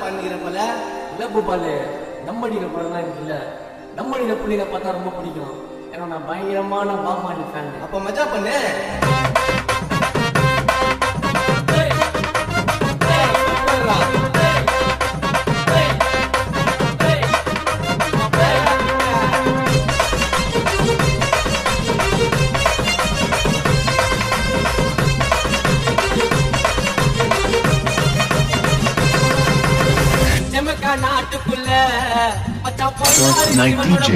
பண்ணிக்கிற போல. இல்ல பூபாலு, நம்மடிக்கிற படம் தான் எனக்கு இல்ல. நம்மடிக்கிற புள்ளிகளை பார்த்தா ரொம்ப பிடிக்கும். ஏன்னா நான் பயங்கரமான பாமாடி ஃபேன். அப்ப மஜா பண்ணு. நாட்டுக்குள்ள Night DJ.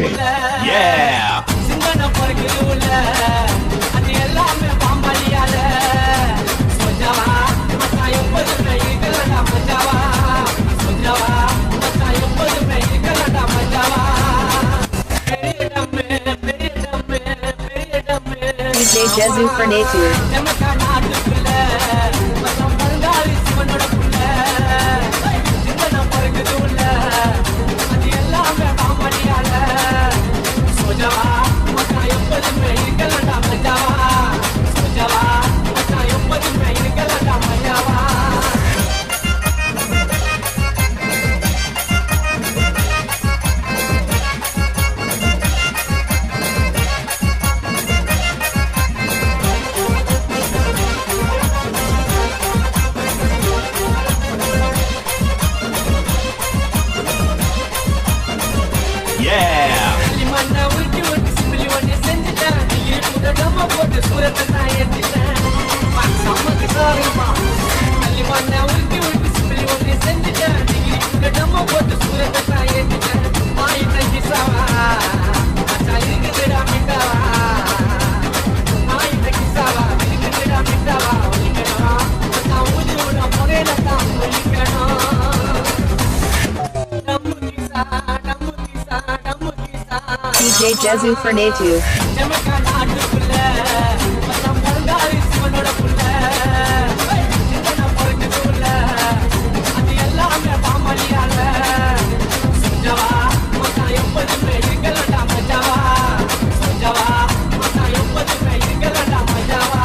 Yeah. சிங்கன பொறுக்குது உள்ள அது எல்லாமே பாம்பாலியால சொஞ்சவா மச்சான் எப்போதுமே இருக்கலடா மச்சாவா சொஞ்சவா மச்சான் எப்போதுமே இருக்கலடா மச்சாவா பெரிய டம்மே DJ Jezu Fernatu. நமக்கா நாட்டுக்குள்ள மச்சான் பங்காளி சிவனோட புள்ள சிங்கன பொறுக்குது உள்ள அது எல்லாமே பாம்பாலியால சொஞ்சவா மச்சான் எப்போதுமே இருக்கலடா மச்சாவா சொஞ்சவா மச்சான் எப்போதுமே இருக்கலடா மச்சாவா Yeah. மண்ணை உருட்டி உருட்டி சிம்பிளி ஒண்ணு செஞ்சுட்டேன் டிகிரி புதடமா போட்டு சூரத்தை நான் ஏற்றிட்டேன் சம்மக்கு சாருமா தள்ளி மண்ணை உருட்டி உருட்டி சிம்பிளி ஒண்ணு செஞ்சுட்டேன் டிகிரி புதடமா போட்டு சூரத்தை நான் ஏற்றிட்டேன் ஆயிட்ட கிசாவா அச்சா இருக்குதுடா மிட்டாவா ஆயிட்ட கிசாவா இருக்குதுடா மிட்டாவா ஒழிக்கணும் அச்சா ஊதி விட முறையில தான் ஒழிக்கணும் DJ Jezu Fernatu. நமக்கா நாட்டுக்குள்ள மச்சான் பங்காளி சிவனோட புள்ள சிங்கன பொறுக்குது உள்ள அது எல்லாமே பாமாலியால சொஞ்சவா மச்சான் எப்போதுமே இருக்கலடா மச்சாவா சொஞ்சவா மச்சான் எப்போதுமே இருக்கலடா மச்சாவா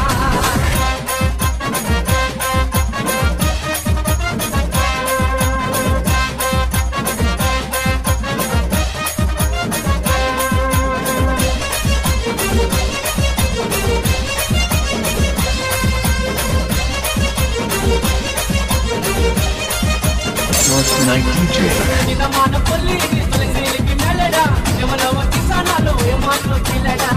North Night DJ. இதமான பொல்லி துளசிக்கு மேலடா எவ்வளவு கிசானாலும் ஏமாற்றம் கீழடா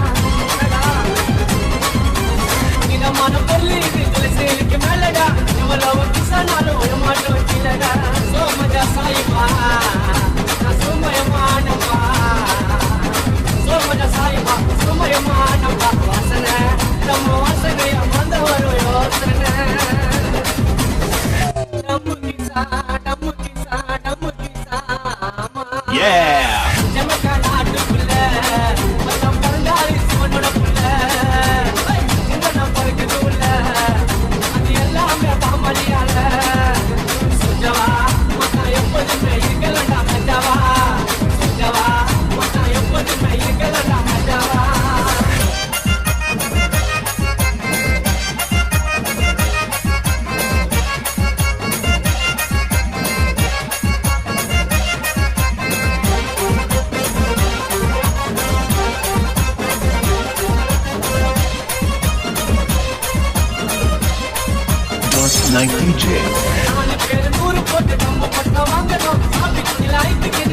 இதமான பொல்லி துளசிக்கு மேலடா எவ்வளவு கிசானாலும் ஏமாற்றம் கீழடா சோமஜா சாயிபா நான் சுமயமானப்பா சோமஜா சாயிபா சுமயமானப்பா வாசனை நம்ம வாசனைய வந்த ஒரு யோசனை Yeah. நமக்கா நாட்டுக்குள்ள மச்சான் பங்காளி சிவனோட புள்ள சிங்கன பொறுக்குது உள்ள அது எல்லாமே பாமாலியால சொஞ்சவா மச்சான் எப்போதுமே இருக்கலடா மச்சாவா சொஞ்சவா மச்சான் எப்போதுமே இருக்கலடா மச்சாவா North Night DJ. நாலு பேரு நூறு போட்டு நம்ம பட்டம் வாங்கணும் சாப்பிட்டு லைட்டுக்கு